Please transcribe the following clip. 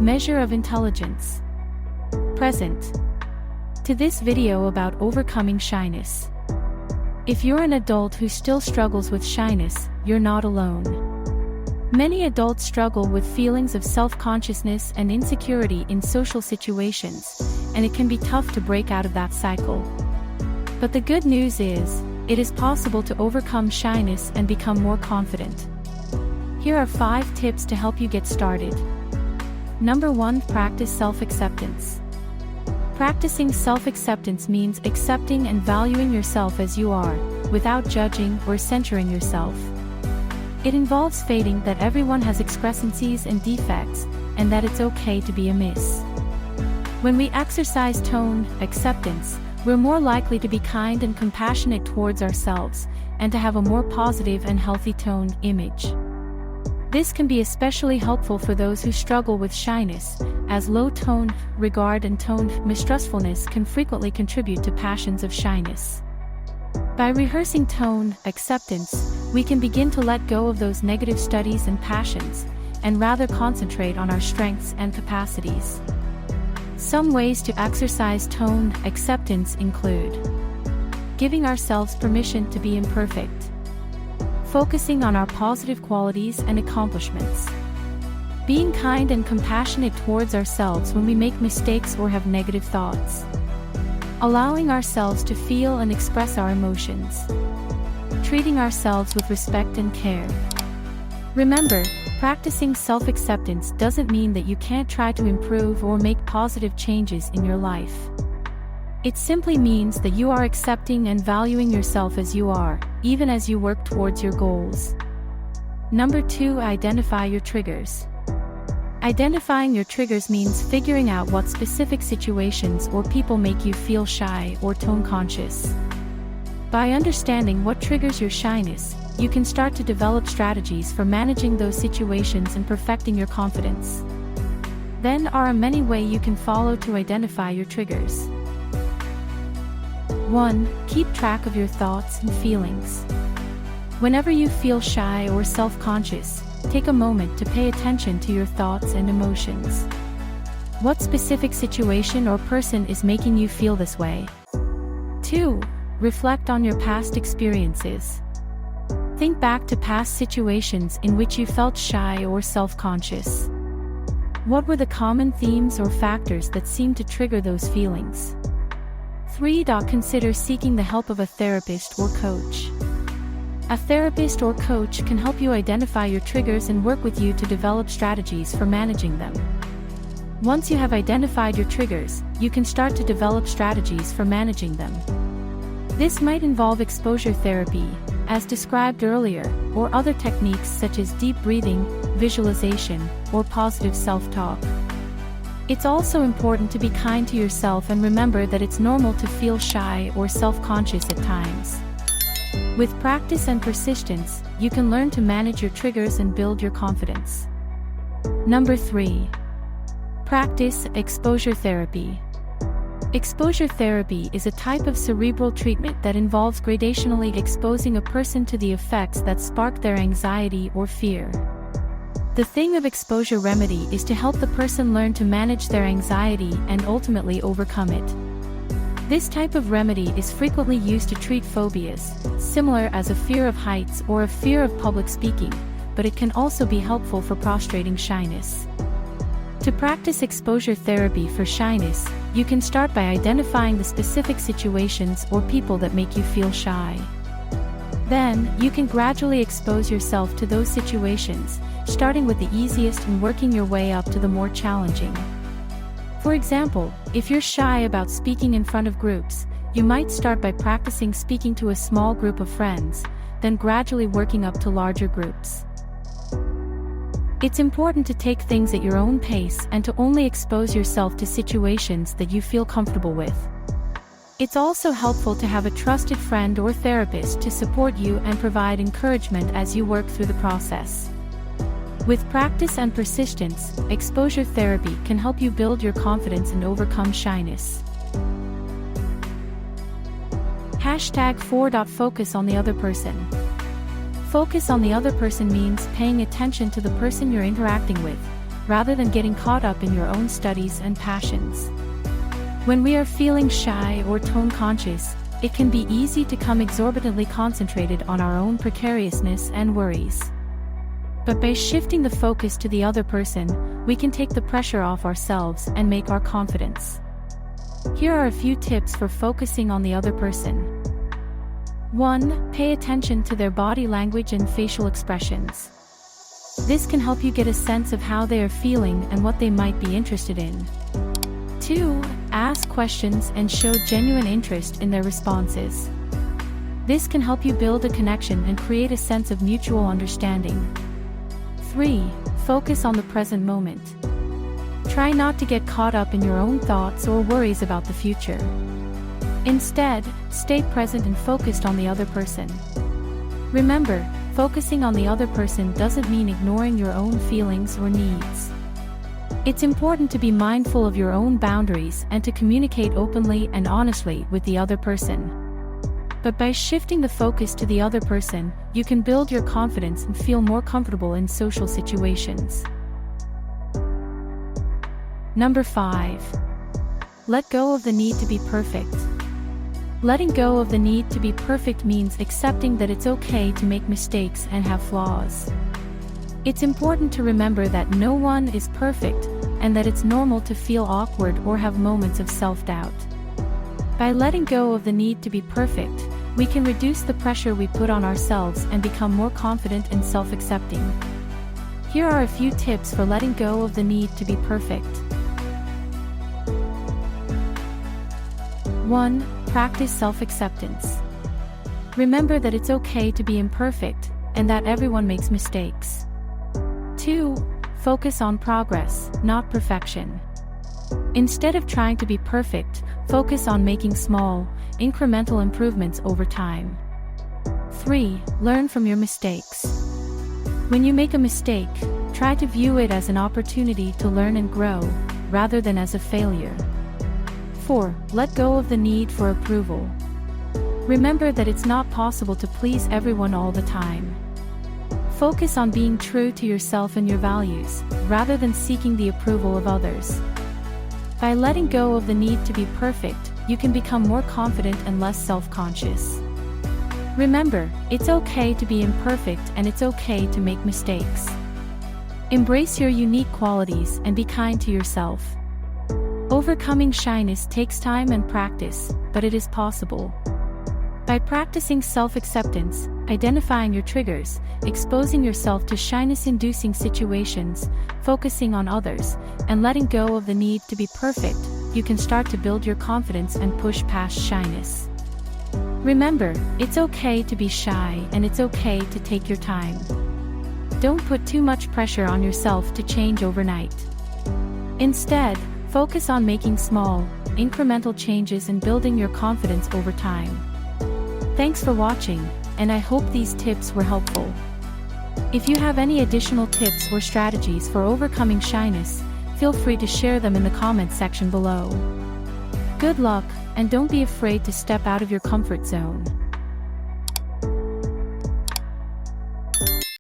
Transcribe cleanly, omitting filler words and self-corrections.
Measure of intelligence. Present. To this video about overcoming shyness. If you're an adult who still struggles with shyness, you're not alone. Many adults struggle with feelings of self-consciousness and insecurity in social situations, and it can be tough to break out of that cycle. But the good news is, it is possible to overcome shyness and become more confident. Here are 5 tips to help you get started. Number 1. Practice self-acceptance. Practicing self-acceptance means accepting and valuing yourself as you are, without judging or censoring yourself. It involves stating that everyone has excrescencies and defects, and that it's okay to be amiss. When we exercise tone acceptance, we're more likely to be kind and compassionate towards ourselves, and to have a more positive and healthy tone image. This can be especially helpful for those who struggle with shyness, as low tone regard and tone mistrustfulness can frequently contribute to passions of shyness. By rehearsing tone acceptance, we can begin to let go of those negative studies and passions, and rather concentrate on our strengths and capacities. Some ways to exercise tone acceptance include giving ourselves permission to be imperfect, focusing on our positive qualities and accomplishments, being kind and compassionate towards ourselves when we make mistakes or have negative thoughts, allowing ourselves to feel and express our emotions, treating ourselves with respect and care. Remember, practicing self-acceptance doesn't mean that you can't try to improve or make positive changes in your life. It simply means that you are accepting and valuing yourself as you are, even as you work towards your goals. Number 2. Identify your triggers. Identifying your triggers means figuring out what specific situations or people make you feel shy or tone conscious. By understanding what triggers your shyness, you can start to develop strategies for managing those situations and perfecting your confidence. There are many ways you can follow to identify your triggers. 1. Keep track of your thoughts and feelings. Whenever you feel shy or self-conscious, take a moment to pay attention to your thoughts and emotions. What specific situation or person is making you feel this way? 2. Reflect on your past experiences. Think back to past situations in which you felt shy or self-conscious. What were the common themes or factors that seemed to trigger those feelings? 3. Consider seeking the help of a therapist or coach. A therapist or coach can help you identify your triggers and work with you to develop strategies for managing them. Once you have identified your triggers, you can start to develop strategies for managing them. This might involve exposure therapy, as described earlier, or other techniques such as deep breathing, visualization, or positive self-talk. It's also important to be kind to yourself and remember that it's normal to feel shy or self-conscious at times. With practice and persistence, you can learn to manage your triggers and build your confidence. Number 3. Practice exposure therapy. Exposure therapy is a type of cerebral treatment that involves gradationally exposing a person to the effects that spark their anxiety or fear. The thing of exposure remedy is to help the person learn to manage their anxiety and ultimately overcome it. This type of remedy is frequently used to treat phobias, similar as a fear of heights or a fear of public speaking, but it can also be helpful for prostrating shyness. To practice exposure therapy for shyness, you can start by identifying the specific situations or people that make you feel shy. Then, you can gradually expose yourself to those situations, starting with the easiest and working your way up to the more challenging. For example, if you're shy about speaking in front of groups, you might start by practicing speaking to a small group of friends, then gradually working up to larger groups. It's important to take things at your own pace and to only expose yourself to situations that you feel comfortable with. It's also helpful to have a trusted friend or therapist to support you and provide encouragement as you work through the process. With practice and persistence, exposure therapy can help you build your confidence and overcome shyness. #4. Focus on the other person. Focus on the other person means paying attention to the person you're interacting with, rather than getting caught up in your own studies and passions. When we are feeling shy or tone-conscious, it can be easy to become exorbitantly concentrated on our own precariousness and worries. But by shifting the focus to the other person, we can take the pressure off ourselves and make our confidence. Here are a few tips for focusing on the other person. 1. Pay attention to their body language and facial expressions. This can help you get a sense of how they are feeling and what they might be interested in. 2. Ask questions and show genuine interest in their responses. This can help you build a connection and create a sense of mutual understanding. 3. Focus on the present moment. Try not to get caught up in your own thoughts or worries about the future. Instead, stay present and focused on the other person. Remember, focusing on the other person doesn't mean ignoring your own feelings or needs. It's important to be mindful of your own boundaries and to communicate openly and honestly with the other person. But by shifting the focus to the other person, you can build your confidence and feel more comfortable in social situations. Number 5. Let go of the need to be perfect. Letting go of the need to be perfect means accepting that it's okay to make mistakes and have flaws. It's important to remember that no one is perfect, and that it's normal to feel awkward or have moments of self-doubt. By letting go of the need to be perfect, we can reduce the pressure we put on ourselves and become more confident and self-accepting. Here are a few tips for letting go of the need to be perfect. 1. Practice self-acceptance. Remember that it's okay to be imperfect, and that everyone makes mistakes. 2. Focus on progress, not perfection. Instead of trying to be perfect, focus on making small, incremental improvements over time. 3. Learn from your mistakes. When you make a mistake, try to view it as an opportunity to learn and grow, rather than as a failure. 4. Let go of the need for approval. Remember that it's not possible to please everyone all the time. Focus on being true to yourself and your values, rather than seeking the approval of others. By letting go of the need to be perfect, you can become more confident and less self-conscious. Remember, it's okay to be imperfect and it's okay to make mistakes. Embrace your unique qualities and be kind to yourself. Overcoming shyness takes time and practice, but it is possible. By practicing self-acceptance, identifying your triggers, exposing yourself to shyness-inducing situations, focusing on others, and letting go of the need to be perfect, you can start to build your confidence and push past shyness. Remember, it's okay to be shy and it's okay to take your time. Don't put too much pressure on yourself to change overnight. Instead, focus on making small, incremental changes and building your confidence over time. Thanks for watching, and I hope these tips were helpful. If you have any additional tips or strategies for overcoming shyness, feel free to share them in the comments section below. Good luck, and don't be afraid to step out of your comfort zone.